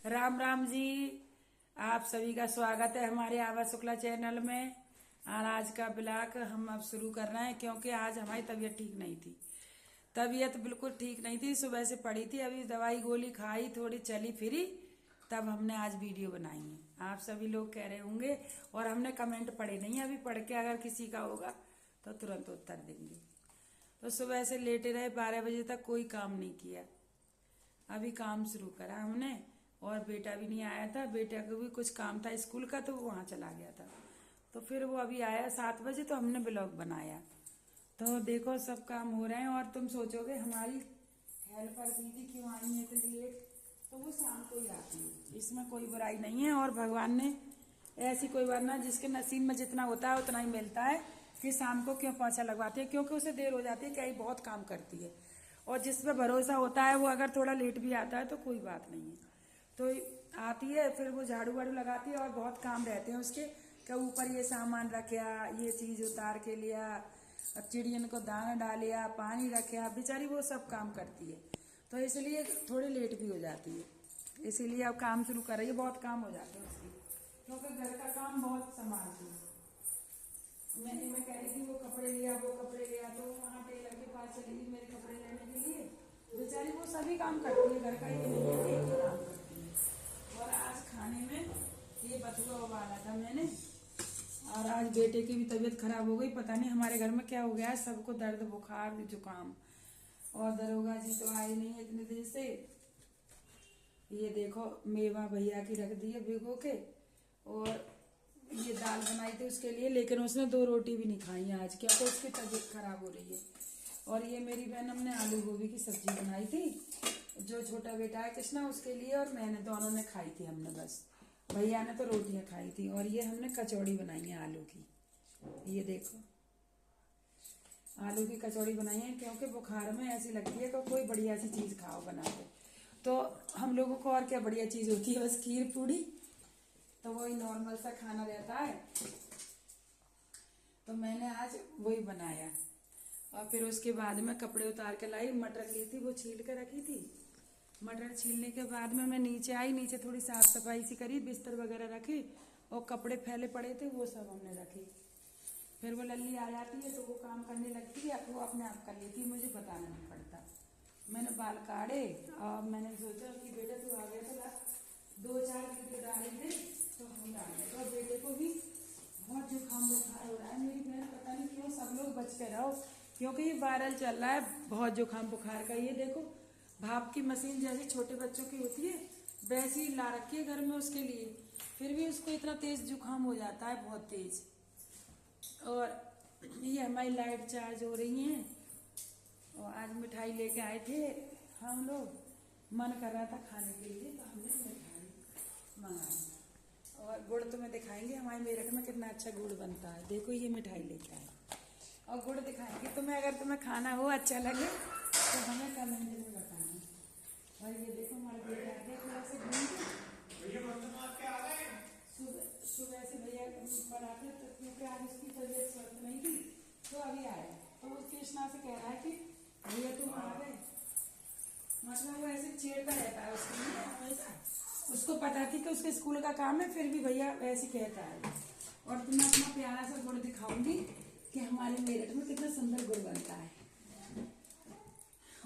राम राम जी। आप सभी का स्वागत है हमारे आवा शुक्ला चैनल में। और आज का ब्लॉग हम अब शुरू कर रहे हैं क्योंकि आज हमारी तबीयत ठीक नहीं थी। तबीयत बिल्कुल ठीक नहीं थी, सुबह से पड़ी थी, अभी दवाई गोली खाई, थोड़ी चली फिरी, तब हमने आज वीडियो बनाई है। आप सभी लोग कह रहे होंगे और हमने कमेंट पढ़े नहीं, अभी पढ़ के अगर किसी का होगा तो तुरंत उत्तर देंगे। तो सुबह से लेटे रहे, 12 बजे तक कोई काम नहीं किया, अभी काम शुरू करा हमने। और बेटा भी नहीं आया था, बेटा को भी कुछ काम था स्कूल का तो वो वहाँ चला गया था, तो फिर वो अभी आया 7 बजे तो हमने ब्लॉग बनाया। तो देखो सब काम हो रहे हैं और तुम सोचोगे हमारी हेल्पर दीदी क्यों आई है इतनी लेट, तो वो शाम को ही आती है, इसमें कोई बुराई नहीं है। और भगवान ने ऐसी कोई वरना जिसके नसीब में जितना होता है उतना ही मिलता है कि शाम को क्यों पोछा लगवाती है, क्योंकि उसे देर हो जाती है, क्या ही बहुत काम करती है। और जिस पे भरोसा होता है वो अगर थोड़ा लेट भी आता है तो कोई बात नहीं है, तो आती है, फिर वो झाड़ू वाड़ू लगाती है और बहुत काम रहते हैं उसके, कि ऊपर ये सामान रखा, ये चीज़ उतार के लिया, अब चिड़ियन को दाना डालिया, पानी रखा, बेचारी वो सब काम करती है, तो इसलिए थोड़ी लेट भी हो जाती है। इसीलिए अब काम शुरू कर रही है, बहुत काम हो जाते हैं उसकी, क्योंकि घर का काम बहुत संभालती है। मैं कह रही थी वो कपड़े लिया, तो वहाँ टेलर के पास चली गई मेरे कपड़े लेने के लिए, बेचारी वो सभी काम करती है घर का, ये नहीं है कि एक ही काम करती है। और आज खाने में ये बथुआ उबाला था मैंने, और आज बेटे की भी तबीयत खराब हो गई, पता नहीं हमारे घर में क्या हो गया है, सबको दर्द बुखार जुकाम। और दरोगा जी तो आए नहीं है इतने देर से। ये देखो मेवा भैया की रख दी है भिगो के, और ये दाल बनाई थी उसके लिए, लेकिन उसने 2 रोटी भी नहीं खाई आज, क्योंकि उसकी तबीयत खराब हो रही है। और ये मेरी बहन हमने आलू गोभी की सब्जी बनाई थी, जो छोटा बेटा है कृष्णा उसके लिए, और मैंने, दोनों ने खाई थी हमने बस, भैया ने तो रोटियां खाई थी। और ये हमने कचौड़ी बनाई है आलू की, ये देखो आलू की कचौड़ी बनाई है, क्योंकि बुखार में ऐसी लगती है कि कोई बढ़िया सी चीज़ खाओ बना के, तो हम लोगों को और क्या बढ़िया चीज़ होती है, बस खीर पूड़ी, तो वही नॉर्मल सा खाना रहता है, तो मैंने आज वही बनाया। और फिर उसके बाद में कपड़े उतार के लाई, मटर ली थी वो छील के रखी थी, मटर छीलने के बाद में मैं नीचे आई, नीचे थोड़ी साफ सफाई सी करी, बिस्तर वगैरह रखी, और कपड़े फैले पड़े थे वो सब हमने रखे। फिर वो लल्ली आ जाती है तो वो काम करने लगती है, वो अपने आप कर लेती है, मुझे बताना नहीं पड़ता। मैंने बाल काटे और मैंने सोचा कि बेटा तू आ गया तो 2-4 वीडियो डाले थे तो हम डाले, और बेटे को भी बहुत जुकाम बुखार हो रहा है। मेरी बहन पता नहीं क्यों, सब लोग बच के रहो क्योंकि ये वायरल चल रहा है बहुत जुकाम बुखार का। ये देखो भाप की मशीन जैसी छोटे बच्चों की होती है वैसी ला रखी है घर में उसके लिए, फिर भी उसको इतना तेज जुकाम हो जाता है, बहुत तेज। और ये हमारी लाइट चार्ज हो रही है, और आज मिठाई लेके आए थे हम लोग, मन कर रहा था खाने के लिए तो हमने मिठाई मंगाई। और गुड़ तुम्हें दिखाएंगे हमारे मेरठ में कितना अच्छा गुड़ बनता है, देखो ये मिठाई लेके आए और गुड़ दिखाएंगे तुम्हें, अगर तुम्हें खाना हो अच्छा लगे तो हमें कमेंट में बताना। और ये देखो हमारे बेटा थोड़ा से सुबह से भैया पढ़ाते तो, क्योंकि आज उसकी तबीयत स्वस्थ नहीं थी तो अभी आया, तो वो कृष्णा से कह रहा है कि भैया तुम आ गए, मतलब वो ऐसे छेड़ता रहता है उसके लिए हमेशा, उसको पता थी कि उसके स्कूल का काम है, फिर भी भैया ऐसे कहता है। और तुम्हें अपना प्यारा सा गुड़ दिखाऊंगी कि हमारे मेरठ में कितना सुंदर गुड़ बनता है,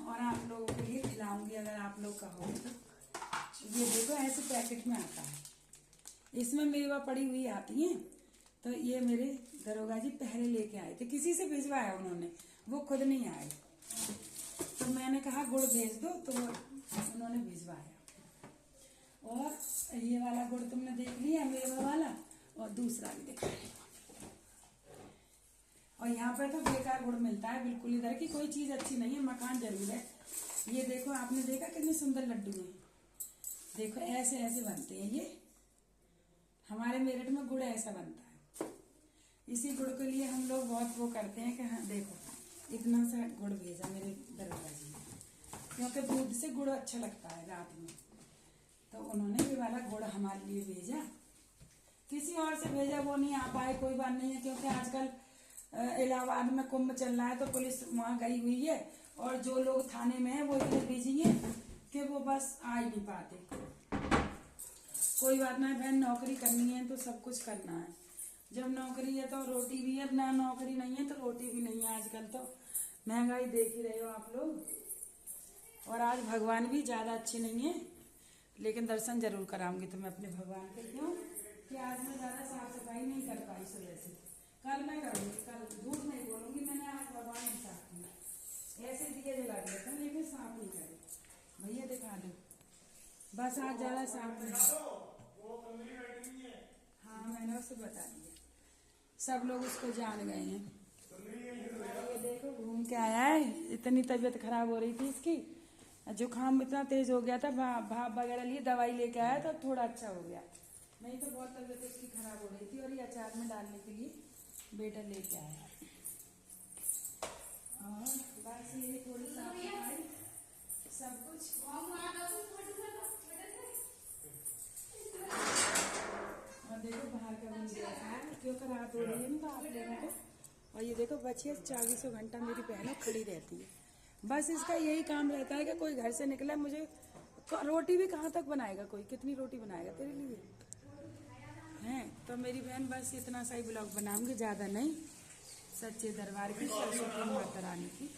और आप लोगों के लिए खिलाऊंगी अगर आप लोग का हो तो। ये देखो ऐसे पैकेट में आता है, इसमें मेवा पड़ी हुई आती है, तो ये मेरे दरोगा जी पहले लेके आए थे, किसी से भिजवाया उन्होंने, वो खुद नहीं आए, तो मैंने कहा गुड़ भेज दो तो उन्होंने भिजवाया। और ये वाला गुड़ तुमने देख लिया मेवा वाला, और दूसरा भी दिखा रही। और यहाँ पर तो बेकार गुड़ मिलता है बिल्कुल, इधर की कोई चीज अच्छी नहीं है, मकान जरूर है। ये देखो आपने देखा कितने सुंदर लड्डू हैं, देखो ऐसे ऐसे बनते हैं ये, हमारे मेरठ में गुड़ ऐसा बनता है। इसी गुड़ के लिए हम लोग बहुत वो करते हैं कि हाँ देखो इतना सा गुड़ भेजा मेरे दरोगा जी ने, क्योंकि दूध से गुड़ अच्छा लगता है रात में, तो उन्होंने ये वाला गुड़ हमारे लिए भेजा। किसी और से भेजा वो नहीं आ पाए, कोई बात नहीं है, क्योंकि आजकल इलाहाबाद में कुंभ चल रहा है तो पुलिस वहाँ गई हुई है, और जो लोग थाने में है वो इतने बिजी है कि वो बस आ ही नहीं पाते। कोई बात ना है बहन, नौकरी करनी है तो सब कुछ करना है। जब नौकरी है तो रोटी भी है, ना नौकरी नहीं है तो रोटी भी नहीं है। आजकल तो महंगाई देख ही रहे हो आप लोग। और आज भगवान भी ज़्यादा अच्छे नहीं है, लेकिन दर्शन जरूर कराऊंगी तुम्हें अपने भगवान के। क्यों कि आज मैं ज़्यादा साफ सफाई नहीं कर पाई सुबह से। कल मैं करूँगी, कल झूठ नहीं बोलूँगी। मैंने आज भगवान नहीं साफ किया, ऐसे दिए जला दिया था लेकिन साफ नहीं करे। भैया दिखा दो, बस आज ज़्यादा साफ नहीं। हाँ मैंने उसे बता दिया, सब लोग उसको जान गए हैं। ये देखो घूम के आया है, इतनी तबीयत खराब हो रही थी इसकी, जुकाम इतना तेज हो गया था, भाप वगैरह लिए दवाई लेके आया तो थोड़ा अच्छा हो गया, नहीं तो बहुत तबीयत इसकी खराब हो रही थी। और ये अचार में डालने के लिए बेटा लेके आया। और बस ये थोड़ी साफ सफाई सब कुछ। और देखो बाहर का बन गया है क्योंकि रात हो रही है ना आप लोगों को। और ये देखो बच्ची 24 घंटा मेरी बहनों खड़ी रहती है। बस इसका यही काम रहता है कि कोई घर से निकला, मुझे रोटी भी कहाँ तक बनाएगा, कोई कितनी रोटी बनाएगा तेरे लिए हैं। तो मेरी बहन बस इतना सा ही ब्लॉग बनाऊंगी, ज़्यादा नहीं। सच्चे दरबार की, सरस्वती माता रानी की।